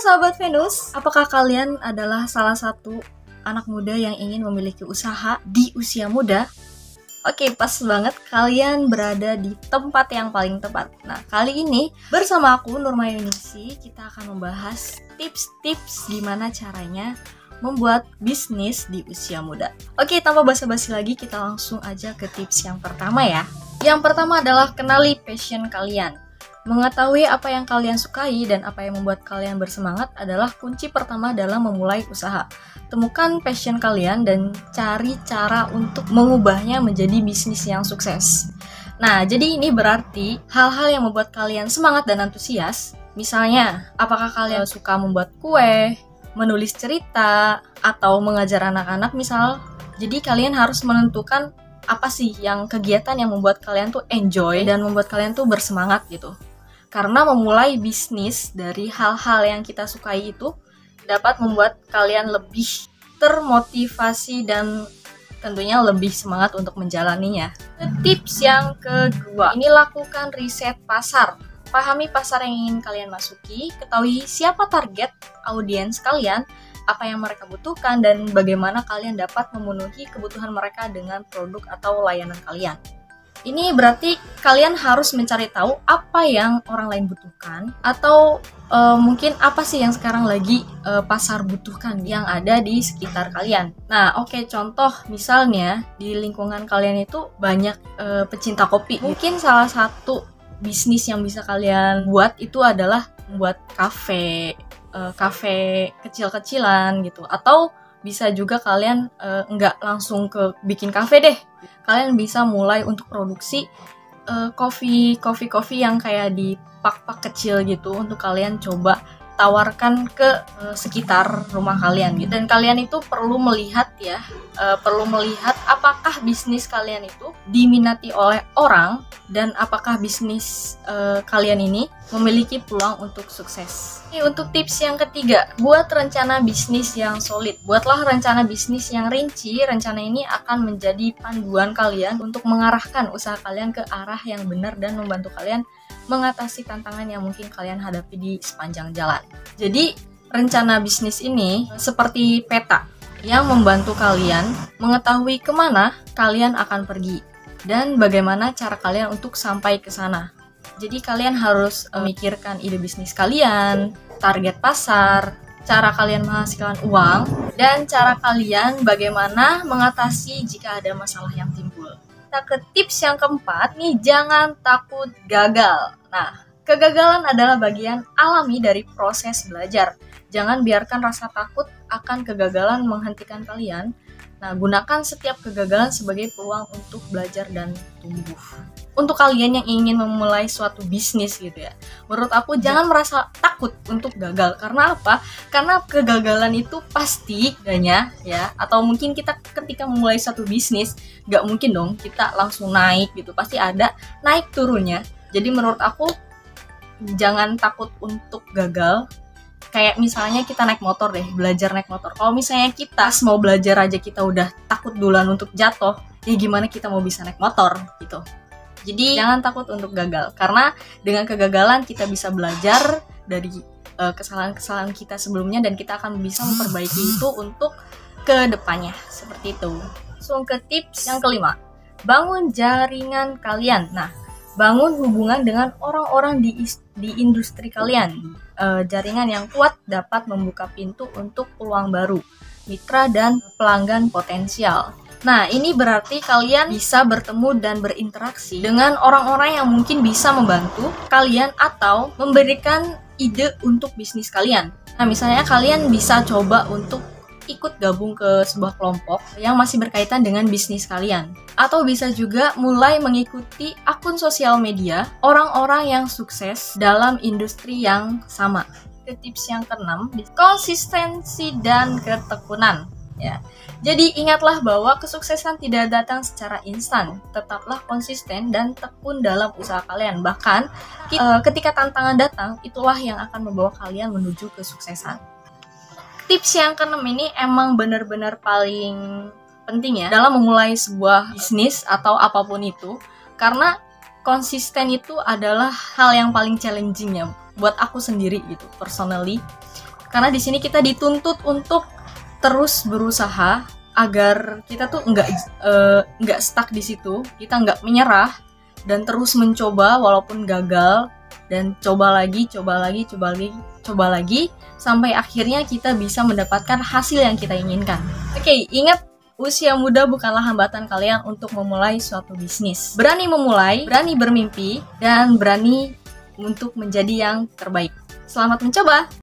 sahabat Venus, apakah kalian adalah salah satu anak muda yang ingin memiliki usaha di usia muda? Oke, pas banget kalian berada di tempat yang paling tepat. Nah, kali ini bersama aku Nurma Yunisi, kita akan membahas tips-tips gimana caranya membuat bisnis di usia muda. Oke, tanpa basa-basi lagi, kita langsung aja ke tips yang pertama ya. Yang pertama adalah kenali passion kalian. Mengetahui apa yang kalian sukai dan apa yang membuat kalian bersemangat adalah kunci pertama dalam memulai usaha. Temukan passion kalian dan cari cara untuk mengubahnya menjadi bisnis yang sukses. Nah, jadi ini berarti hal-hal yang membuat kalian semangat dan antusias. Misalnya, apakah kalian suka membuat kue, menulis cerita, atau mengajar anak-anak misal. Jadi kalian harus menentukan apa sih yang kegiatan yang membuat kalian tuh enjoy dan membuat kalian tuh bersemangat gitu. Karena memulai bisnis dari hal-hal yang kita sukai itu dapat membuat kalian lebih termotivasi dan tentunya lebih semangat untuk menjalaninya. Tips yang kedua, ini lakukan riset pasar. Pahami pasar yang ingin kalian masuki, ketahui siapa target audiens kalian, apa yang mereka butuhkan, dan bagaimana kalian dapat memenuhi kebutuhan mereka dengan produk atau layanan kalian. Ini berarti kalian harus mencari tahu apa yang orang lain butuhkan atau mungkin apa sih yang sekarang lagi pasar butuhkan yang ada di sekitar kalian. Nah, oke, contoh misalnya di lingkungan kalian itu banyak pecinta kopi. Mungkin salah satu bisnis yang bisa kalian buat itu adalah membuat kafe kecil-kecilan gitu, atau bisa juga kalian nggak langsung ke bikin kafe deh. Kalian bisa mulai untuk produksi kopi yang kayak di pak-pak kecil gitu untuk kalian coba tawarkan ke sekitar rumah kalian gitu. Dan kalian itu perlu melihat apakah bisnis kalian itu diminati oleh orang dan apakah bisnis kalian ini memiliki peluang untuk sukses. Untuk tips yang ketiga, buat rencana bisnis yang solid. Buatlah rencana bisnis yang rinci. Rencana ini akan menjadi panduan kalian untuk mengarahkan usaha kalian ke arah yang benar dan membantu kalian mengatasi tantangan yang mungkin kalian hadapi di sepanjang jalan. Jadi, rencana bisnis ini seperti peta yang membantu kalian mengetahui kemana kalian akan pergi dan bagaimana cara kalian untuk sampai ke sana. Jadi kalian harus memikirkan ide bisnis kalian, target pasar, cara kalian menghasilkan uang, dan cara kalian bagaimana mengatasi jika ada masalah yang timbul. Nah, ke tips yang keempat nih, jangan takut gagal. Nah, kegagalan adalah bagian alami dari proses belajar. Jangan biarkan rasa takut akan kegagalan menghentikan kalian. Nah, gunakan setiap kegagalan sebagai peluang untuk belajar dan tumbuh. Untuk kalian yang ingin memulai suatu bisnis gitu ya, menurut aku jangan merasa takut untuk gagal. Karena apa? Karena kegagalan itu pasti adanya ya. Atau mungkin kita ketika memulai suatu bisnis, gak mungkin dong kita langsung naik gitu. Pasti ada naik turunnya. Jadi menurut aku jangan takut untuk gagal. Kayak misalnya kita naik motor deh, belajar naik motor. Kalau misalnya kita mau belajar aja kita udah takut duluan untuk jatuh, ya gimana kita mau bisa naik motor gitu. Jadi jangan takut untuk gagal, karena dengan kegagalan kita bisa belajar dari kesalahan-kesalahan kita sebelumnya dan kita akan bisa memperbaiki itu untuk ke depannya, seperti itu. Langsung ke tips yang kelima, bangun jaringan kalian. Nah, bangun hubungan dengan orang-orang di industri kalian. Jaringan yang kuat dapat membuka pintu untuk peluang baru, mitra dan pelanggan potensial. Nah, ini berarti kalian bisa bertemu dan berinteraksi dengan orang-orang yang mungkin bisa membantu kalian atau memberikan ide untuk bisnis kalian. Nah, misalnya kalian bisa coba untuk ikut gabung ke sebuah kelompok yang masih berkaitan dengan bisnis kalian. Atau bisa juga mulai mengikuti akun sosial media orang-orang yang sukses dalam industri yang sama. Tips yang keenam, konsistensi dan ketekunan. Ya. Jadi ingatlah bahwa kesuksesan tidak datang secara instan. Tetaplah konsisten dan tekun dalam usaha kalian. Bahkan ketika tantangan datang, itulah yang akan membawa kalian menuju kesuksesan. Tips yang keenam ini emang benar-benar paling penting ya dalam memulai sebuah bisnis atau apapun itu, karena konsisten itu adalah hal yang paling challenging ya buat aku sendiri gitu, personally. Karena di sini kita dituntut untuk terus berusaha agar kita tuh nggak stuck di situ, kita nggak menyerah dan terus mencoba walaupun gagal, dan coba lagi sampai akhirnya kita bisa mendapatkan hasil yang kita inginkan. Oke, ingat, usia muda bukanlah hambatan kalian untuk memulai suatu bisnis. Berani memulai, berani bermimpi, dan berani untuk menjadi yang terbaik. Selamat mencoba!